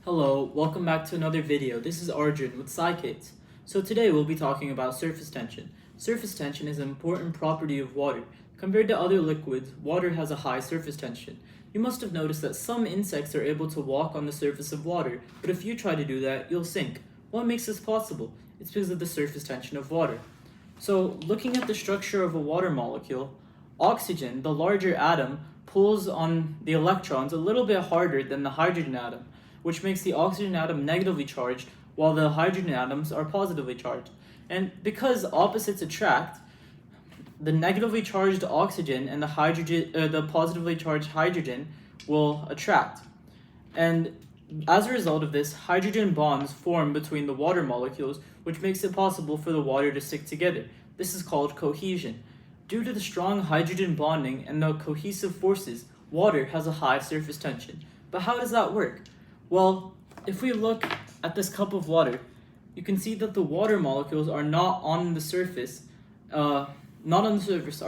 Hello, welcome back to another video. This is Arjun with SciKids. So today we'll be talking about surface tension. Surface tension is an important property of water. Compared to other liquids, water has a high surface tension. You must have noticed that some insects are able to walk on the surface of water, but if you try to do that, you'll sink. What makes this possible? It's because of the surface tension of water. So looking at the structure of a water molecule, oxygen, the larger atom, pulls on the electrons a little bit harder than the hydrogen atom, which makes the oxygen atom negatively charged while the hydrogen atoms are positively charged. And because opposites attract, the negatively charged oxygen and the positively charged hydrogen will attract. And as a result of this, hydrogen bonds form between the water molecules, which makes it possible for the water to stick together. This is called cohesion. Due to the strong hydrogen bonding and the cohesive forces, water has a high surface tension. But how does that work? Well, if we look at this cup of water, you can see that the water molecules are not on the surface, are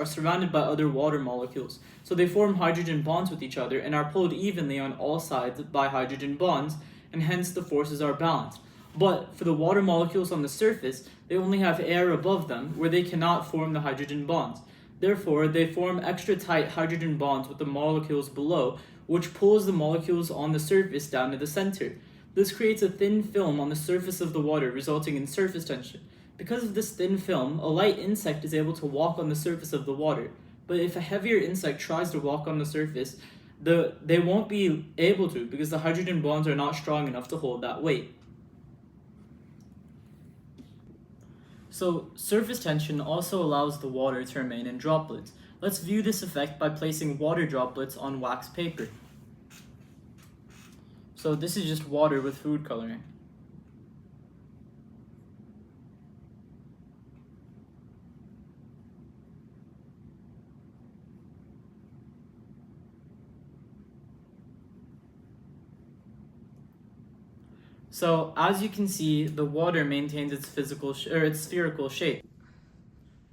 surrounded by other water molecules. So they form hydrogen bonds with each other and are pulled evenly on all sides by hydrogen bonds, and hence the forces are balanced. But for the water molecules on the surface, they only have air above them where they cannot form the hydrogen bonds. Therefore, they form extra tight hydrogen bonds with the molecules below, which pulls the molecules on the surface down to the center. This creates a thin film on the surface of the water, resulting in surface tension. Because of this thin film, a light insect is able to walk on the surface of the water. But if a heavier insect tries to walk on the surface, they won't be able to because the hydrogen bonds are not strong enough to hold that weight. So, surface tension also allows the water to remain in droplets. Let's view this effect by placing water droplets on wax paper. So this is just water with food coloring. So as you can see, the water maintains its its spherical shape.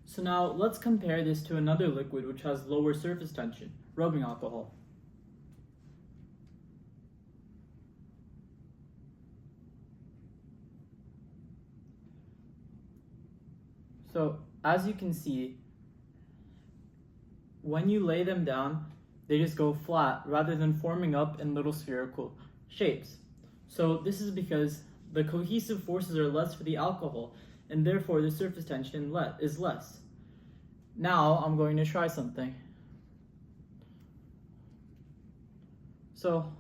So now let's compare this to another liquid which has lower surface tension, rubbing alcohol. So as you can see, when you lay them down, they just go flat rather than forming up in little spherical shapes. So this is because the cohesive forces are less for the alcohol, and therefore the surface tension is less. Now I'm going to try something. So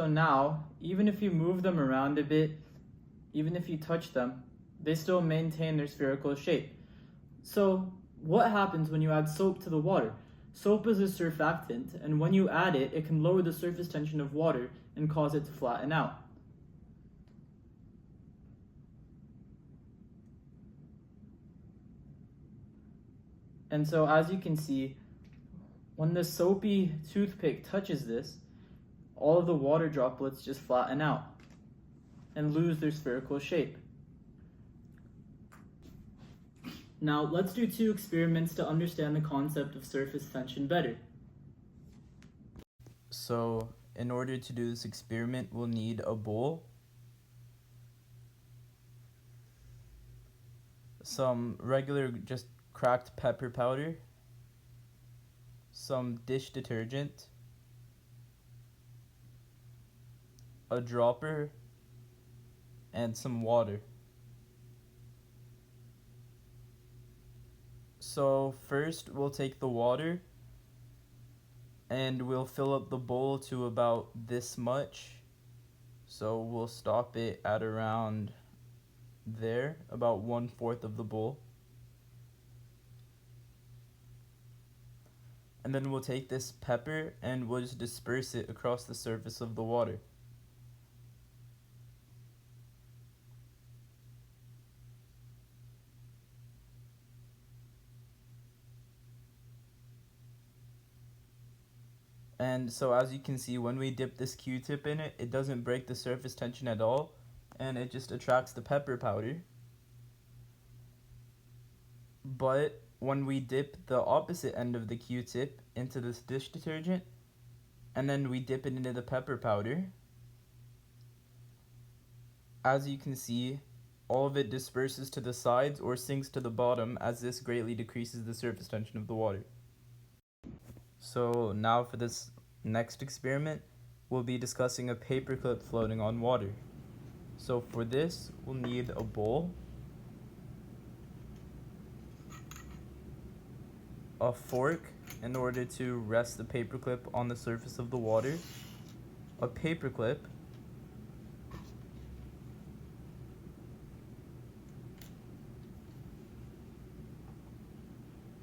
now, even if you move them around a bit, even if you touch them, they still maintain their spherical shape. So what happens when you add soap to the water? Soap is a surfactant, and when you add it, it can lower the surface tension of water and cause it to flatten out. And so as you can see, when the soapy toothpick touches this, all of the water droplets just flatten out and lose their spherical shape. Now let's do two experiments to understand the concept of surface tension better. So in order to do this experiment, we'll need a bowl, some regular just cracked pepper powder, some dish detergent, a dropper, and some water. So first we'll take the water and we'll fill up the bowl to about this much. So we'll stop it at around there, about 1/4 of the bowl. And then we'll take this pepper and we'll just disperse it across the surface of the water. And so as you can see, when we dip this Q-tip in it, it doesn't break the surface tension at all, and it just attracts the pepper powder. But when we dip the opposite end of the Q-tip into this dish detergent, and then we dip it into the pepper powder. As you can see, all of it disperses to the sides or sinks to the bottom, as this greatly decreases the surface tension of the water. So now for this next experiment, we'll be discussing a paperclip floating on water. So for this, we'll need a bowl, a fork in order to rest the paperclip on the surface of the water, a paperclip,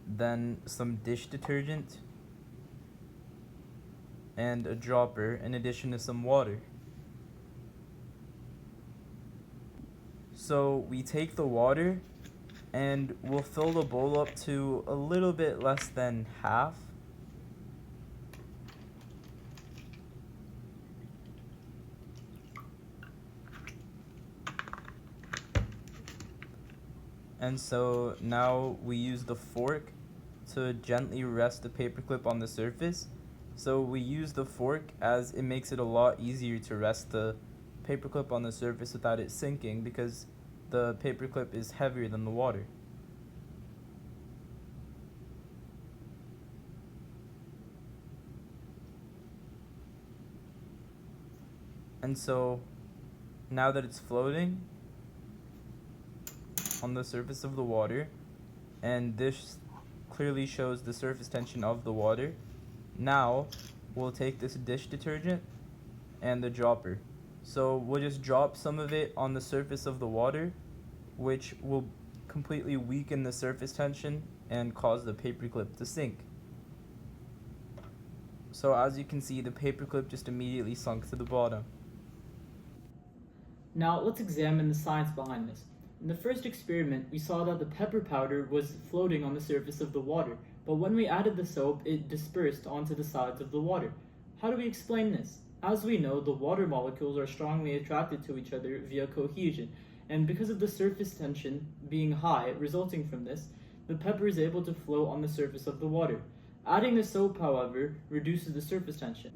then some dish detergent, and a dropper in addition to some water. So we take the water and we'll fill the bowl up to a little bit less than half. And so now we use the fork to gently rest the paperclip on the surface. So we use the fork as it makes it a lot easier to rest the paperclip on the surface without it sinking, because the paperclip is heavier than the water. And so now that it's floating on the surface of the water, and this clearly shows the surface tension of the water, now we'll take this dish detergent and the dropper. So we'll just drop some of it on the surface of the water, which will completely weaken the surface tension and cause the paperclip to sink. So as you can see, the paperclip just immediately sunk to the bottom. Now let's examine the science behind this. In the first experiment, we saw that the pepper powder was floating on the surface of the water, but when we added the soap, it dispersed onto the sides of the water. How do we explain this? As we know, the water molecules are strongly attracted to each other via cohesion, and because of the surface tension being high resulting from this, the pepper is able to float on the surface of the water. Adding the soap, however, reduces the surface tension.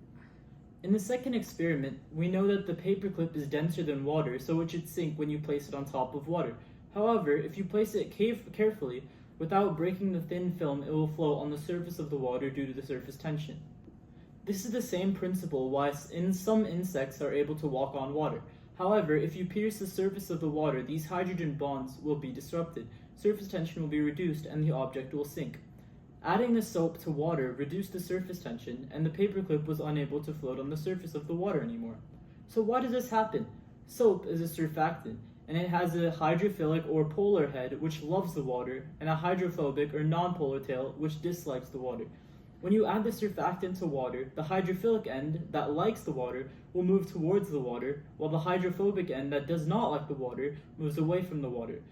In the second experiment, we know that the paperclip is denser than water, so it should sink when you place it on top of water. However, if you place it carefully, without breaking the thin film, it will float on the surface of the water due to the surface tension. This is the same principle why some insects are able to walk on water. However, if you pierce the surface of the water, these hydrogen bonds will be disrupted, surface tension will be reduced, and the object will sink. Adding the soap to water reduced the surface tension, and the paperclip was unable to float on the surface of the water anymore. So why does this happen? Soap is a surfactant, and it has a hydrophilic or polar head, which loves the water, and a hydrophobic or non-polar tail, which dislikes the water. When you add the surfactant to water, the hydrophilic end that likes the water will move towards the water, while the hydrophobic end that does not like the water moves away from the water.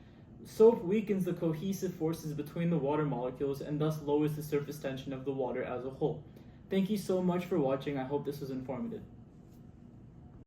Soap weakens the cohesive forces between the water molecules and thus lowers the surface tension of the water as a whole. Thank you so much for watching. I hope this was informative.